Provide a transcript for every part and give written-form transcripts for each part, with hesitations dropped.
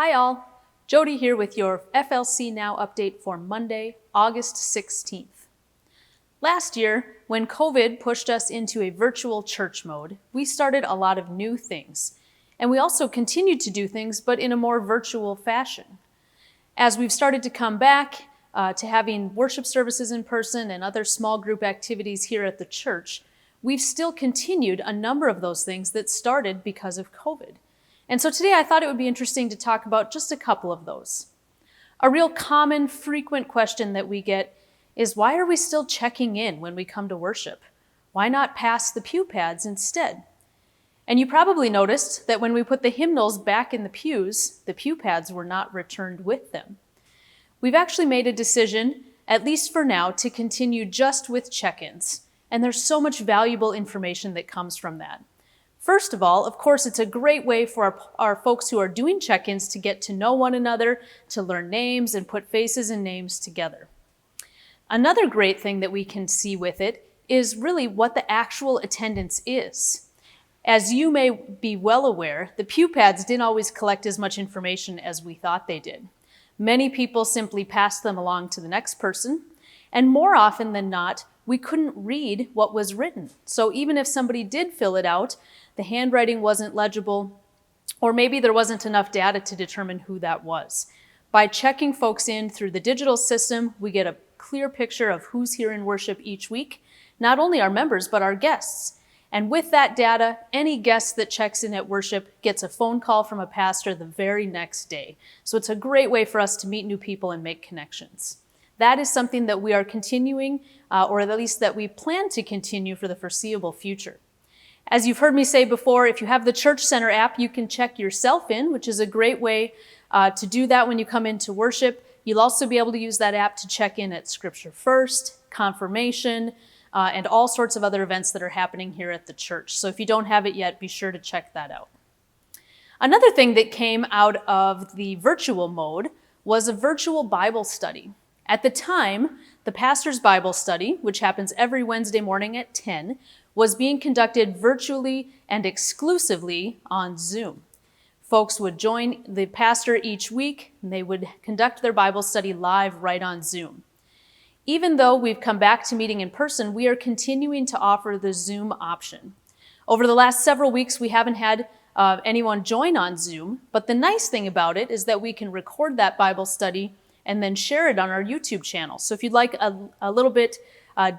Hi all, Jodi here with your FLC Now update for Monday, August 16th. Last year, when COVID pushed us into a virtual church mode, we started a lot of new things. And we also continued to do things, but in a more virtual fashion. As we've started to come back to having worship services in person and other small group activities here at the church, we've still continued a number of those things that started because of COVID. And so today I thought it would be interesting to talk about just a couple of those. A real common, frequent question that we get is, why are we still checking in when we come to worship? Why not pass the pew pads instead? And you probably noticed that when we put the hymnals back in the pew pads were not returned with them. We've actually made a decision, at least for now, to continue just with check-ins. And there's so much valuable information that comes from that. First of all, of course, it's a great way for our folks who are doing check-ins to get to know one another, to learn names and put faces and names together. Another great thing that we can see with it is really what the actual attendance is. As you may be well aware, the pew pads didn't always collect as much information as we thought they did. Many people simply passed them along to the next person, and more often than not, we couldn't read what was written. So even if somebody did fill it out, the handwriting wasn't legible, or maybe there wasn't enough data to determine who that was. By checking folks in through the digital system, we get a clear picture of who's here in worship each week, not only our members, but our guests. And with that data, any guest that checks in at worship gets a phone call from a pastor the very next day. So it's a great way for us to meet new people and make connections. That is something that we are continuing, or at least that we plan to continue for the foreseeable future. As you've heard me say before, if you have the Church Center app, you can check yourself in, which is a great way to do that when you come into worship. You'll also be able to use that app to check in at Scripture First, confirmation, and all sorts of other events that are happening here at the church. So if you don't have it yet, be sure to check that out. Another thing that came out of the virtual mode was a virtual Bible study. At the time, the pastor's Bible study, which happens every Wednesday morning at 10, was being conducted virtually and exclusively on Zoom. Folks would join the pastor each week, and they would conduct their Bible study live right on Zoom. Even though we've come back to meeting in person, we are continuing to offer the Zoom option. Over the last several weeks, we haven't had anyone join on Zoom, but the nice thing about it is that we can record that Bible study and then share it on our YouTube channel. So if you'd like a little bit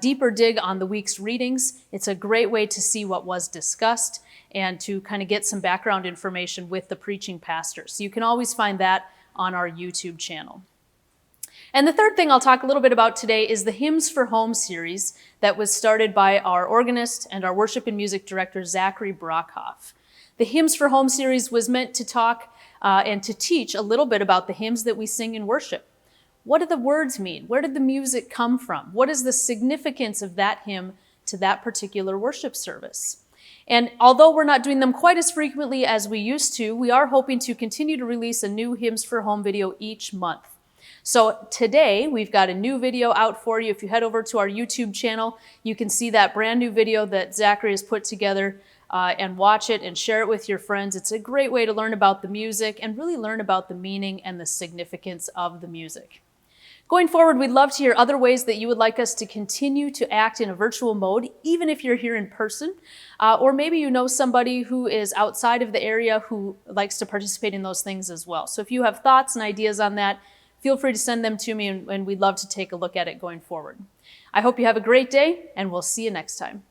deeper dig on the week's readings, it's a great way to see what was discussed and to kind of get some background information with the preaching pastor. So you can always find that on our YouTube channel. And the third thing I'll talk a little bit about today is the Hymns for Home series that was started by our organist and our worship and music director, Zachary Brockhoff. The Hymns for Home series was meant to talk and to teach a little bit about the hymns that we sing in worship. What do the words mean? Where did the music come from? What is the significance of that hymn to that particular worship service? And although we're not doing them quite as frequently as we used to, we are hoping to continue to release a new Hymns for Home video each month. So today, we've got a new video out for you. If you head over to our YouTube channel, you can see that brand new video that Zachary has put together and watch it and share it with your friends. It's a great way to learn about the music and really learn about the meaning and the significance of the music. Going forward, we'd love to hear other ways that you would like us to continue to act in a virtual mode, even if you're here in person, or maybe you know somebody who is outside of the area who likes to participate in those things as well. So if you have thoughts and ideas on that, feel free to send them to me, and we'd love to take a look at it going forward. I hope you have a great day, and we'll see you next time.